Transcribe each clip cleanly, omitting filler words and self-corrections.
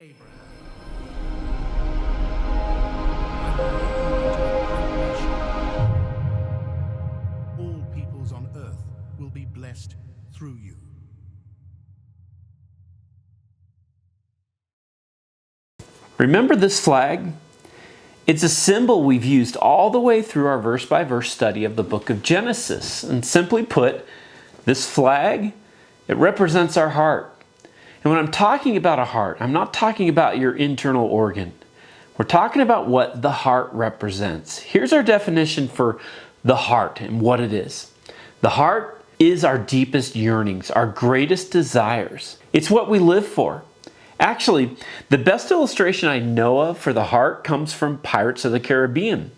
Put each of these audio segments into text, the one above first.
Abraham, I will make you into a great nation. All peoples on earth will be blessed through you. Remember this flag? It's a symbol we've used all the way through our verse-by-verse study of the book of Genesis. And simply put, this flag, it represents our heart. And when I'm talking about a heart, I'm not talking about your internal organ. We're talking about what the heart represents. Here's our definition for the heart and what it is. The heart is our deepest yearnings, our greatest desires. It's what we live for. Actually, the best illustration I know of for the heart comes from Pirates of the Caribbean.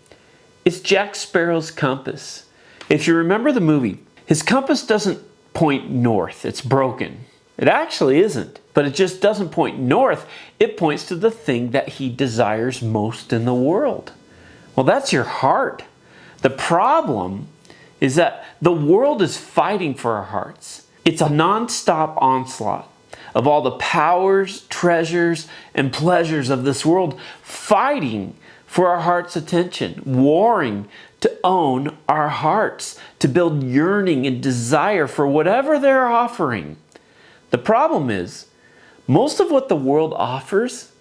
It's Jack Sparrow's compass. If you remember the movie, his compass doesn't point north. It's broken. It actually isn't, but it just doesn't point north. It points to the thing that he desires most in the world. Well, that's your heart. The problem is that the world is fighting for our hearts. It's a non-stop onslaught of all the powers, treasures, and pleasures of this world, fighting for our heart's attention, warring to own our hearts, to build yearning and desire for whatever they're offering. The problem is, most of what the world offers,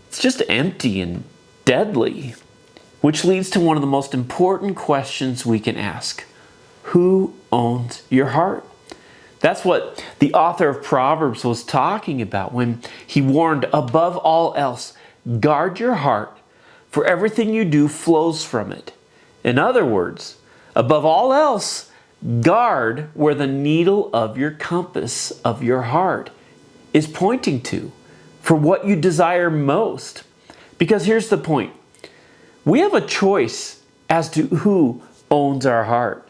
it's just empty and deadly, which leads to one of the most important questions we can ask. Who owns your heart? That's what the author of Proverbs was talking about when he warned, above all else, guard your heart, for everything you do flows from it. In other words, above all else, guard where the needle of your compass of your heart is pointing to for what you desire most. Because here's the point. We have a choice as to who owns our heart.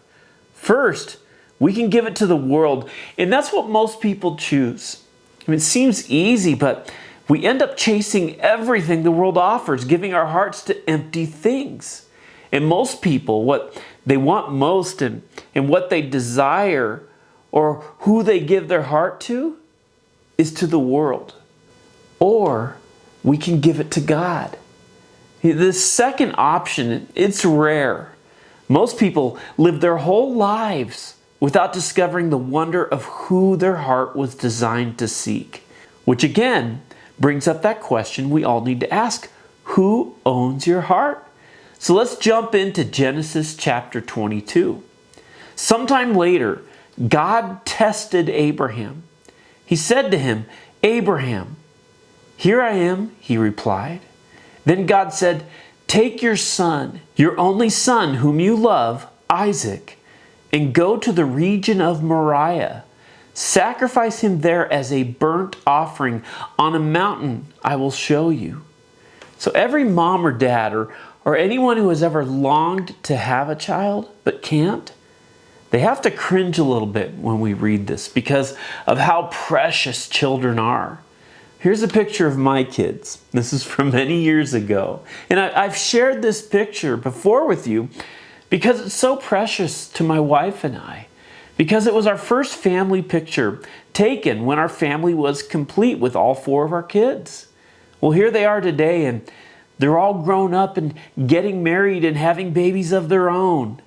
First, we can give it to the world, and that's what most people choose. I mean, it seems easy, but we end up chasing everything the world offers, giving our hearts to empty things. And most people, what they want most and what they desire or who they give their heart to is to the world. Or we can give it to God. The second option, it's rare. Most people live their whole lives without discovering the wonder of who their heart was designed to seek. Which again brings up that question we all need to ask. Who owns your heart? So let's jump into Genesis chapter 22. Sometime later, God tested Abraham. He said to him, Abraham, here I am, he replied. Then God said, take your son, your only son whom you love, Isaac, and go to the region of Moriah. Sacrifice him there as a burnt offering on a mountain I will show you. So every mom or dad or anyone who has ever longed to have a child but can't, they have to cringe a little bit when we read this because of how precious children are. Here's a picture of my kids. This is from many years ago. And I've shared this picture before with you because it's so precious to my wife and I. Because it was our first family picture taken when our family was complete with all four of our kids. Well, here they are today, and they're all grown up and getting married and having babies of their own.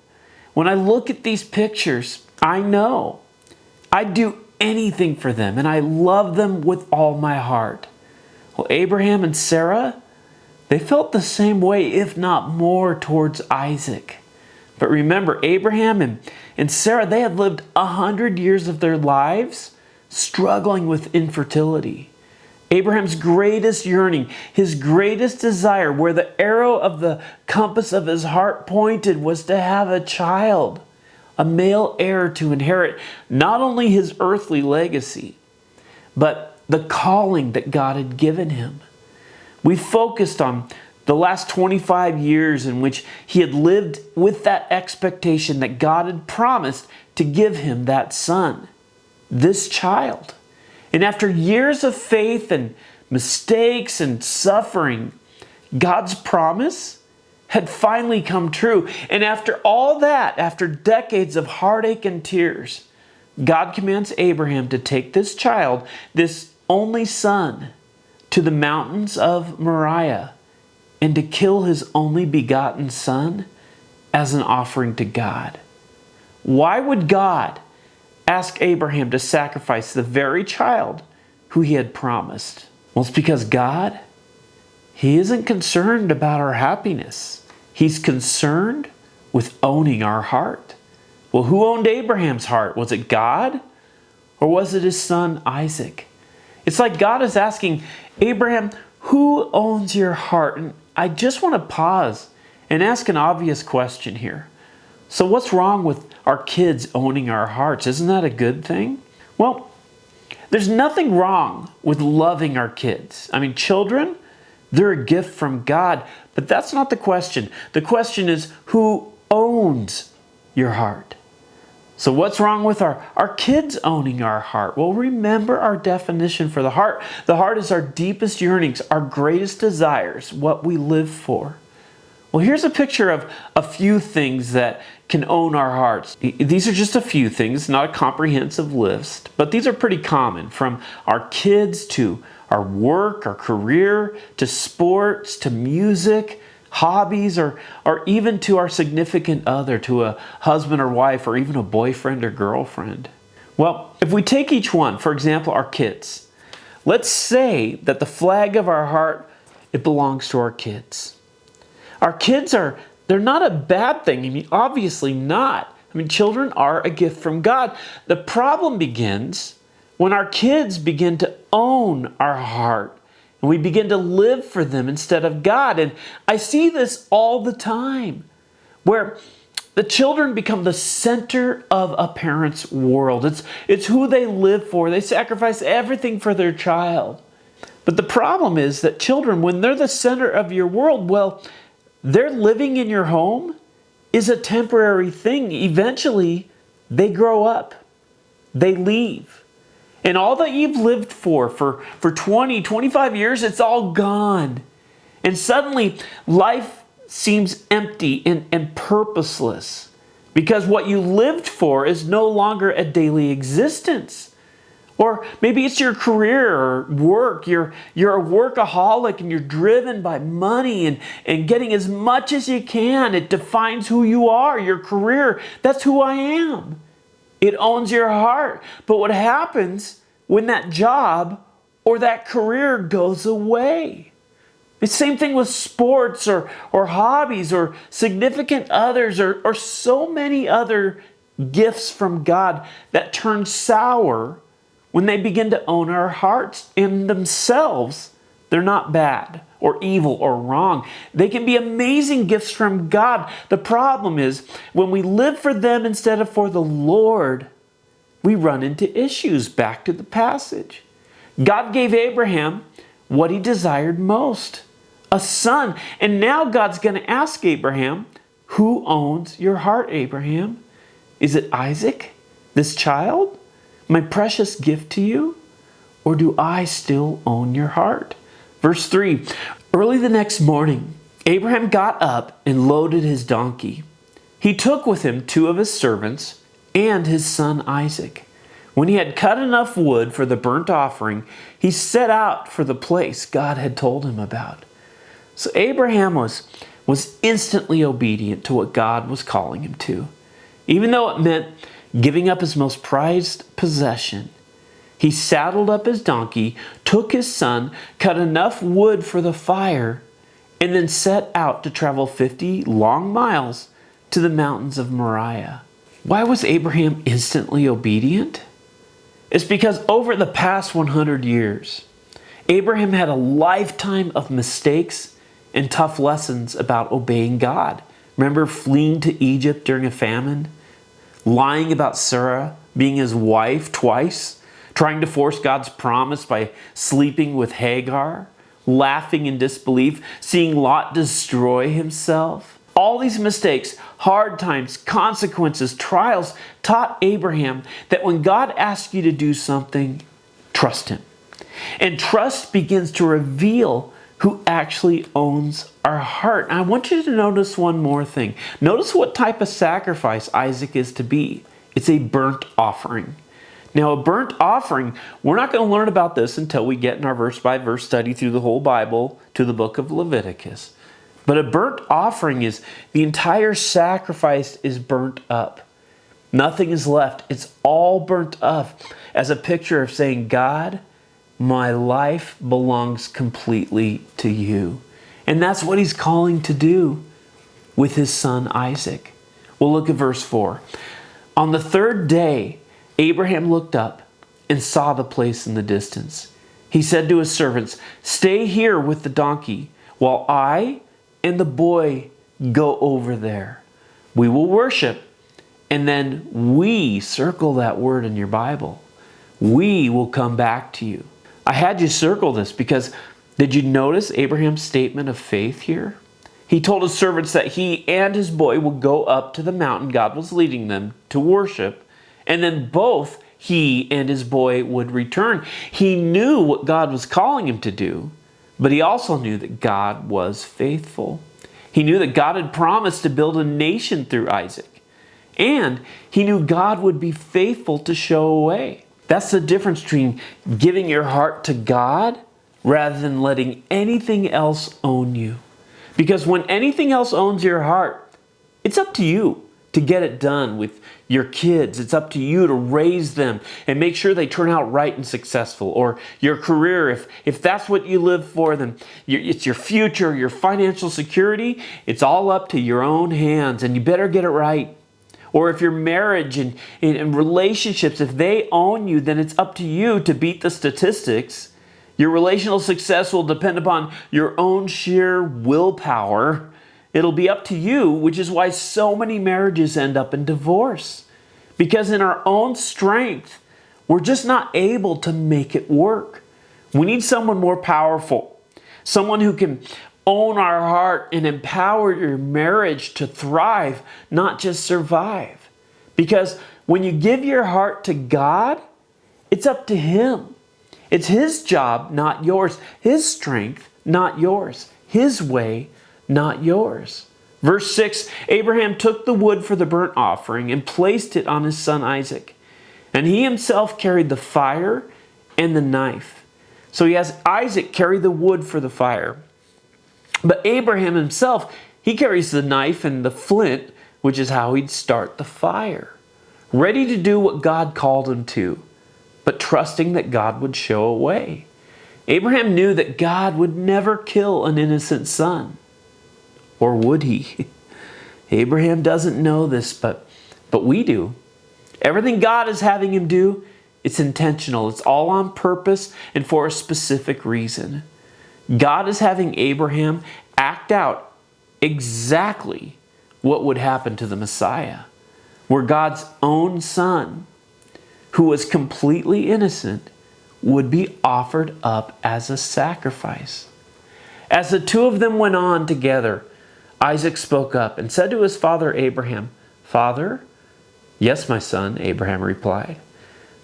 When I look at these pictures, I know I'd do anything for them, and I love them with all my heart. Well, Abraham and Sarah, they felt the same way, if not more, towards Isaac. But remember, Abraham and Sarah, they had lived 100 years of their lives struggling with infertility. Abraham's greatest yearning, his greatest desire, where the arrow of the compass of his heart pointed, was to have a child, a male heir to inherit not only his earthly legacy, but the calling that God had given him. We focused on the last 25 years in which he had lived with that expectation that God had promised to give him that son, this child. And after years of faith and mistakes and suffering, God's promise had finally come true. And after all that, after decades of heartache and tears, God commands Abraham to take this child, this only son, to the mountains of Moriah and to kill his only begotten son as an offering to God? Why would God ask Abraham to sacrifice the very child who he had promised? Well, it's because God, he isn't concerned about our happiness. He's concerned with owning our heart. Well, who owned Abraham's heart? Was it God or was it his son Isaac? It's like God is asking, Abraham, who owns your heart? And I just want to pause and ask an obvious question here. So what's wrong with our kids owning our hearts? Isn't that a good thing? Well, there's nothing wrong with loving our kids. I mean, children, they're a gift from God, but that's not the question. The question is, who owns your heart? So what's wrong with our kids owning our heart? Well, remember our definition for the heart. The heart is our deepest yearnings, our greatest desires, what we live for. Well, here's a picture of a few things that can own our hearts. These are just a few things, not a comprehensive list, but these are pretty common, from our kids to our work, our career, to sports, to music, hobbies, or even to our significant other, to a husband or wife, or even a boyfriend or girlfriend. Well, if we take each one, for example, our kids, let's say that the flag of our heart, it belongs to our kids. Our kids they're not a bad thing. I mean, obviously not. I mean, children are a gift from God. The problem begins when our kids begin to own our heart and we begin to live for them instead of God. And I see this all the time, where the children become the center of a parent's world. It's who they live for. They sacrifice everything for their child. But the problem is that children, when they're the center of your world, well, their living in your home is a temporary thing. Eventually, they grow up. They leave. And all that you've lived for 20, 25 years, it's all gone. And suddenly, life seems empty and purposeless because what you lived for is no longer a daily existence. Or maybe it's your career or work. You're a workaholic and you're driven by money and getting as much as you can. It defines who you are, your career. That's who I am. It owns your heart. But what happens when that job or that career goes away? The same thing with sports or hobbies or significant others or so many other gifts from God that turn sour when they begin to own our hearts. In themselves, they're not bad or evil or wrong. They can be amazing gifts from God. The problem is when we live for them instead of for the Lord, we run into issues. Back to the passage. God gave Abraham what he desired most, a son. And now God's going to ask Abraham, who owns your heart, Abraham? Is it Isaac, this child? My precious gift to you? Or do I still own your heart? Verse 3, early the next morning, Abraham got up and loaded his donkey. He took with him 2 of his servants and his son Isaac. When he had cut enough wood for the burnt offering, he set out for the place God had told him about. So Abraham was instantly obedient to what God was calling him to, even though it meant giving up his most prized possession. He saddled up his donkey, took his son, cut enough wood for the fire, and then set out to travel 50 long miles to the mountains of Moriah. Why was Abraham instantly obedient? It's because over the past 100 years, Abraham had a lifetime of mistakes and tough lessons about obeying God. Remember fleeing to Egypt during a famine? Lying about Sarah being his wife twice, trying to force God's promise by sleeping with Hagar, laughing in disbelief, seeing Lot destroy himself. All these mistakes, hard times, consequences, trials taught Abraham that when God asks you to do something, trust him. And trust begins to reveal who actually owns our heart. And I want you to notice one more thing. Notice what type of sacrifice Isaac is to be. It's a burnt offering. Now, a burnt offering, we're not going to learn about this until we get in our verse-by-verse study through the whole Bible to the book of Leviticus. But a burnt offering is the entire sacrifice is burnt up. Nothing is left. It's all burnt up as a picture of saying, God, my life belongs completely to you. And that's what he's calling to do with his son Isaac. Well, look at verse 4. On the third day, Abraham looked up and saw the place in the distance. He said to his servants, "Stay here with the donkey while I and the boy go over there. We will worship, and then we," circle that word in your Bible, "we will come back to you." I had you circle this because did you notice Abraham's statement of faith here? He told his servants that he and his boy would go up to the mountain God was leading them to worship, and then both he and his boy would return. He knew what God was calling him to do, but he also knew that God was faithful. He knew that God had promised to build a nation through Isaac, and he knew God would be faithful to show a way. That's the difference between giving your heart to God rather than letting anything else own you. Because when anything else owns your heart, it's up to you to get it done with your kids. It's up to you to raise them and make sure they turn out right and successful. Or your career, if that's what you live for, then it's your future, your financial security. It's all up to your own hands, and you better get it right. Or if your marriage and relationships, if they own you, then it's up to you to beat the statistics. Your relational success will depend upon your own sheer willpower. It'll be up to you, which is why so many marriages end up in divorce. Because in our own strength, we're just not able to make it work. We need someone more powerful, someone who can own our heart and empower your marriage to thrive, not just survive. Because when you give your heart to God, it's up to him. It's his job, not yours. His strength, not yours. His way, not yours. Verse 6, Abraham took the wood for the burnt offering and placed it on his son Isaac. And he himself carried the fire and the knife. So he has Isaac carry the wood for the fire. But Abraham himself, he carries the knife and the flint, which is how he'd start the fire. Ready to do what God called him to, but trusting that God would show a way. Abraham knew that God would never kill an innocent son. Or would he? Abraham doesn't know this, but we do. Everything God is having him do, it's intentional. It's all on purpose and for a specific reason. God is having Abraham act out exactly what would happen to the Messiah, where God's own son, who was completely innocent, would be offered up as a sacrifice. As the two of them went on together, Isaac spoke up and said to his father Abraham, "Father?" "Yes, my son," Abraham replied.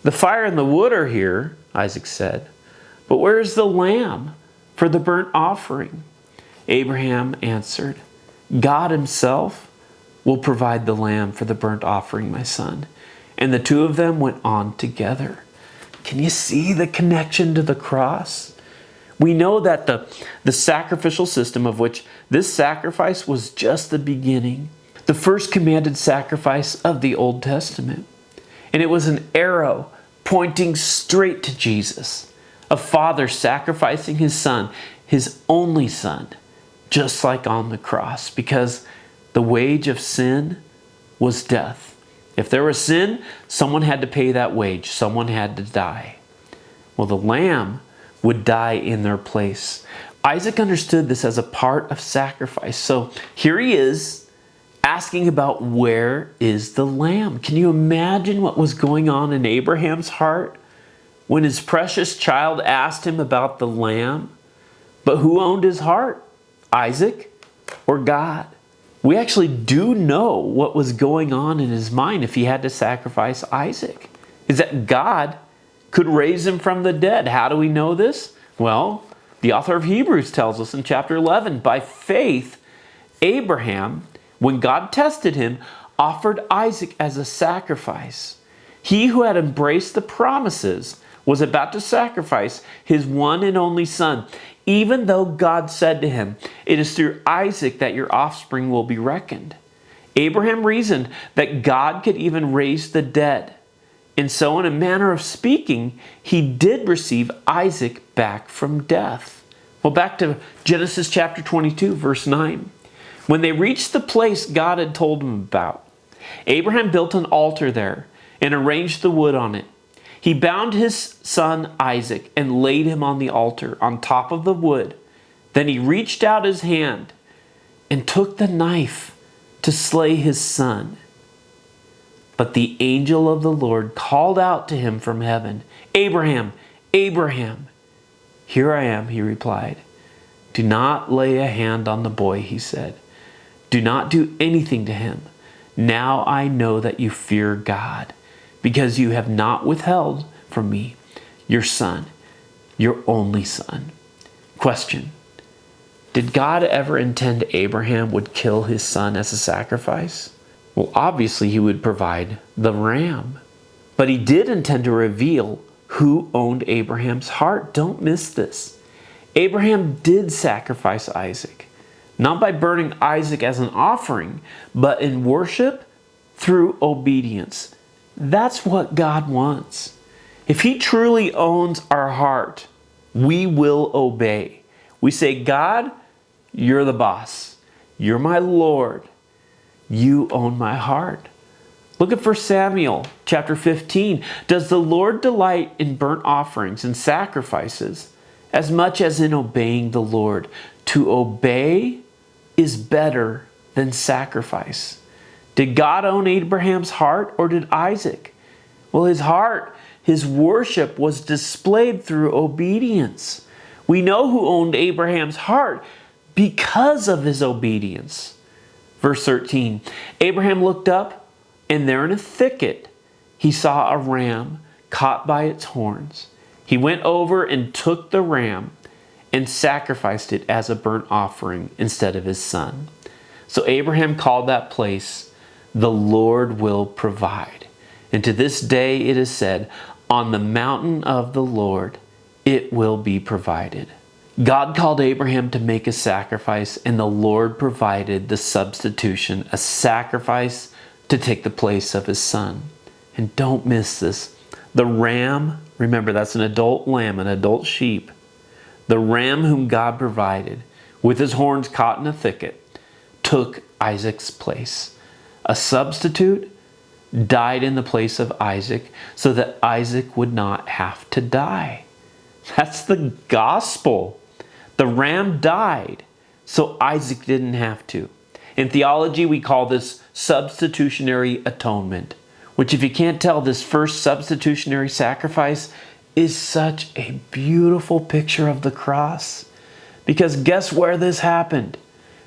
"The fire and the wood are here," Isaac said, "but where is the lamb for the burnt offering?" Abraham answered, "God himself will provide the lamb for the burnt offering, my son." And the two of them went on together. Can you see the connection to the cross? We know that the sacrificial system, of which this sacrifice was just the beginning, the first commanded sacrifice of the Old Testament. And it was an arrow pointing straight to Jesus, a father sacrificing his son, his only son, just like on the cross, because the wage of sin was death. If there was sin, someone had to pay that wage. Someone had to die. Well, the lamb would die in their place. Isaac understood this as a part of sacrifice. So here he is asking about where is the lamb. Can you imagine what was going on in Abraham's heart when his precious child asked him about the lamb? But who owned his heart? Isaac or God? We actually do know what was going on in his mind if he had to sacrifice Isaac. Is that God could raise him from the dead. How do we know this? Well, the author of Hebrews tells us in chapter 11, by faith, Abraham, when God tested him, offered Isaac as a sacrifice. He who had embraced the promises was about to sacrifice his one and only son, even though God said to him, "It is through Isaac that your offspring will be reckoned." Abraham reasoned that God could even raise the dead. And so, in a manner of speaking, he did receive Isaac back from death. Well, back to Genesis chapter 22, verse 9. When they reached the place God had told him about, Abraham built an altar there and arranged the wood on it. He bound his son Isaac and laid him on the altar on top of the wood. Then he reached out his hand and took the knife to slay his son. But the angel of the Lord called out to him from heaven, "Abraham, Abraham." "Here I am," he replied. "Do not lay a hand on the boy," he said. "Do not do anything to him. Now I know that you fear God, because you have not withheld from me your son, your only son." Question: did God ever intend Abraham would kill his son as a sacrifice? Well, obviously he would provide the ram. But he did intend to reveal who owned Abraham's heart. Don't miss this. Abraham did sacrifice Isaac, not by burning Isaac as an offering, but in worship through obedience. That's what God wants. If he truly owns our heart, we will obey. We say, "God, you're the boss. You're my Lord. You own my heart." Look at 1 Samuel chapter 15. Does the Lord delight in burnt offerings and sacrifices as much as in obeying the Lord? To obey is better than sacrifice. Did God own Abraham's heart, or did Isaac? Well, his heart, his worship was displayed through obedience. We know who owned Abraham's heart because of his obedience. Verse 13, Abraham looked up, and there in a thicket he saw a ram caught by its horns. He went over and took the ram and sacrificed it as a burnt offering instead of his son. So Abraham called that place, "The Lord will provide." And to this day it is said, "On the mountain of the Lord it will be provided." God called Abraham to make a sacrifice, and the Lord provided the substitution, a sacrifice to take the place of his son. And don't miss this. The ram, remember that's an adult lamb, an adult sheep. The ram whom God provided, with his horns caught in a thicket, took Isaac's place. A substitute died in the place of Isaac so that Isaac would not have to die. That's the gospel. The ram died so Isaac didn't have to. In theology, we call this substitutionary atonement, which, if you can't tell, this first substitutionary sacrifice is such a beautiful picture of the cross. Because guess where this happened?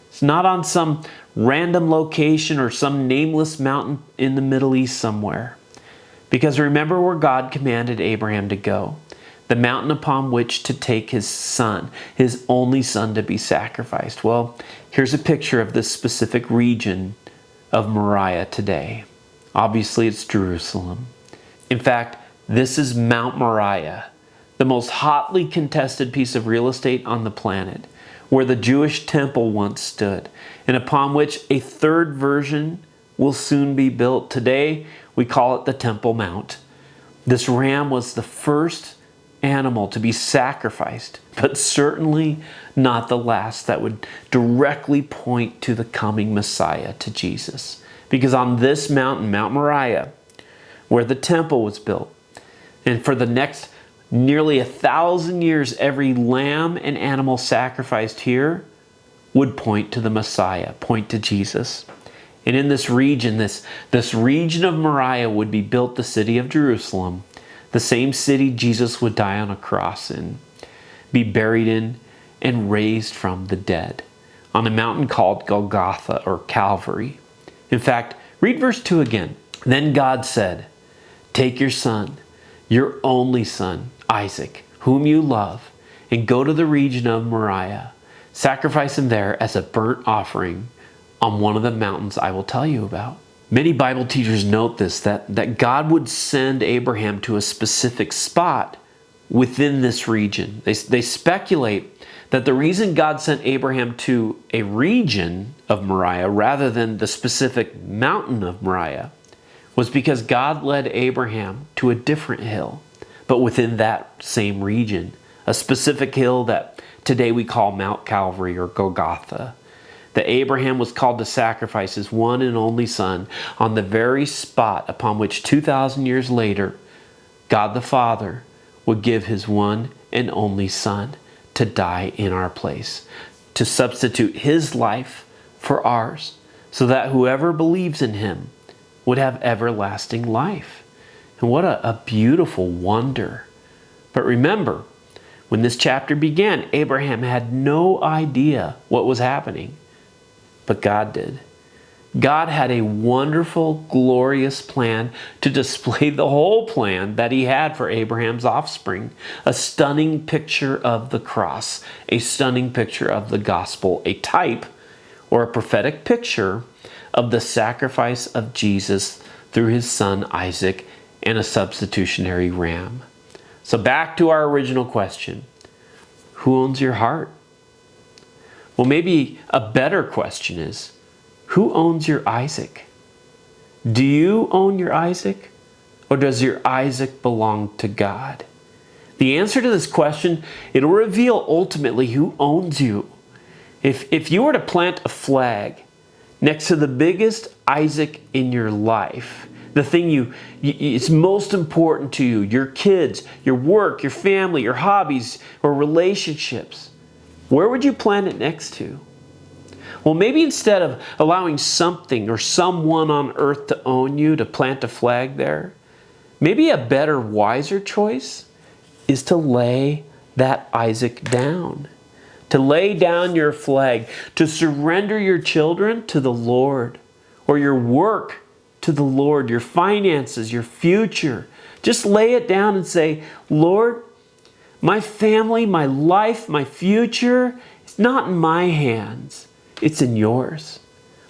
It's not on some random location or some nameless mountain in the Middle East somewhere. Because remember where God commanded Abraham to go. The mountain upon which to take his son, his only son, to be sacrificed. Well, here's a picture of this specific region of Moriah today. Obviously, it's Jerusalem. In fact, this is Mount Moriah, the most hotly contested piece of real estate on the planet, where the Jewish temple once stood, and upon which a third version will soon be built. Today, we call it the Temple Mount. This ram was the first animal to be sacrificed, but certainly not the last that would directly point to the coming Messiah, to Jesus. Because on this mountain, Mount Moriah, where the temple was built, and for the next nearly 1,000 years, every lamb and animal sacrificed here would point to the Messiah, point to Jesus. And in this region, this region of Moriah would be built the city of Jerusalem, the same city Jesus would die on a cross in, be buried in, and raised from the dead on a mountain called Golgotha or Calvary. In fact, read verse 2 again. Then God said, "Take your son, your only son, Isaac, whom you love, and go to the region of Moriah. Sacrifice him there as a burnt offering on one of the mountains I will tell you about." Many Bible teachers note this, that God would send Abraham to a specific spot within this region. They speculate that the reason God sent Abraham to a region of Moriah rather than the specific mountain of Moriah was because God led Abraham to a different hill, but within that same region, a specific hill that today we call Mount Calvary or Golgotha. That Abraham was called to sacrifice his one and only son on the very spot upon which 2,000 years later, God the Father would give his one and only son to die in our place, to substitute his life for ours, so that whoever believes in him would have everlasting life. And what a beautiful wonder. But remember, when this chapter began, Abraham had no idea what was happening. But God did. God had a wonderful, glorious plan to display the whole plan that he had for Abraham's offspring. A stunning picture of the cross, a stunning picture of the gospel, a type or a prophetic picture of the sacrifice of Jesus through his son Isaac and a substitutionary ram. So back to our original question. Who owns your heart? Well, maybe a better question is, who owns your Isaac? Do you own your Isaac, or does your Isaac belong to God? The answer to this question, it'll reveal ultimately who owns you. If you were to plant a flag next to the biggest Isaac in your life, the thing it's most important to you, your kids, your work, your family, your hobbies, or relationships, where would you plant it next to? Well, maybe instead of allowing something or someone on earth to own you, to plant a flag there, maybe a better, wiser choice is to lay that Isaac down. To lay down your flag, to surrender your children to the Lord, or your work to the Lord, your finances, your future. Just lay it down and say, Lord, my family, my life, my future, it's not in my hands. It's in yours.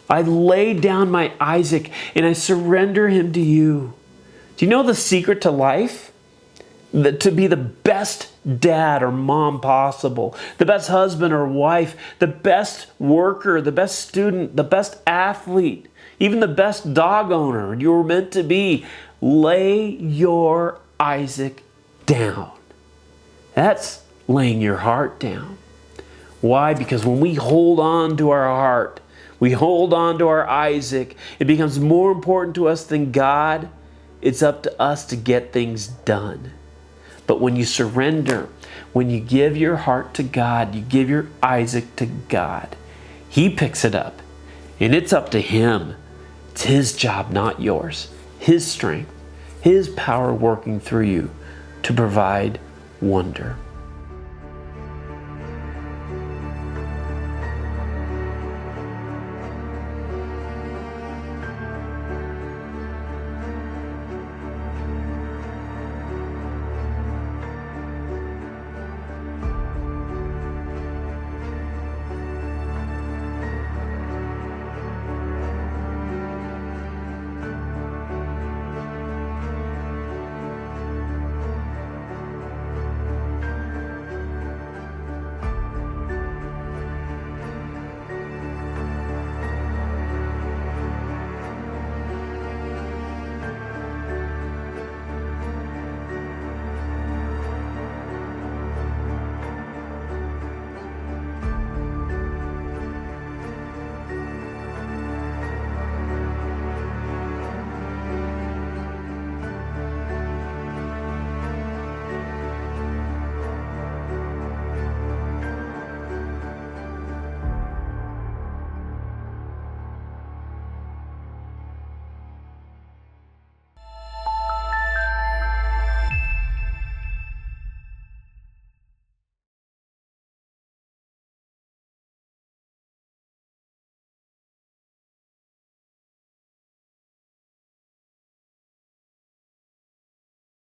I lay down my Isaac and I surrender him to you. Do you know the secret to life? To be the best dad or mom possible, the best husband or wife, the best worker, the best student, the best athlete, even the best dog owner you were meant to be. Lay your Isaac down. That's laying your heart down. Why? Because when we hold on to our heart, we hold on to our Isaac, it becomes more important to us than God. It's up to us to get things done. But when you surrender, when you give your heart to God, you give your Isaac to God, he picks it up. And it's up to him. It's his job, not yours. His strength, his power working through you to provide wonder.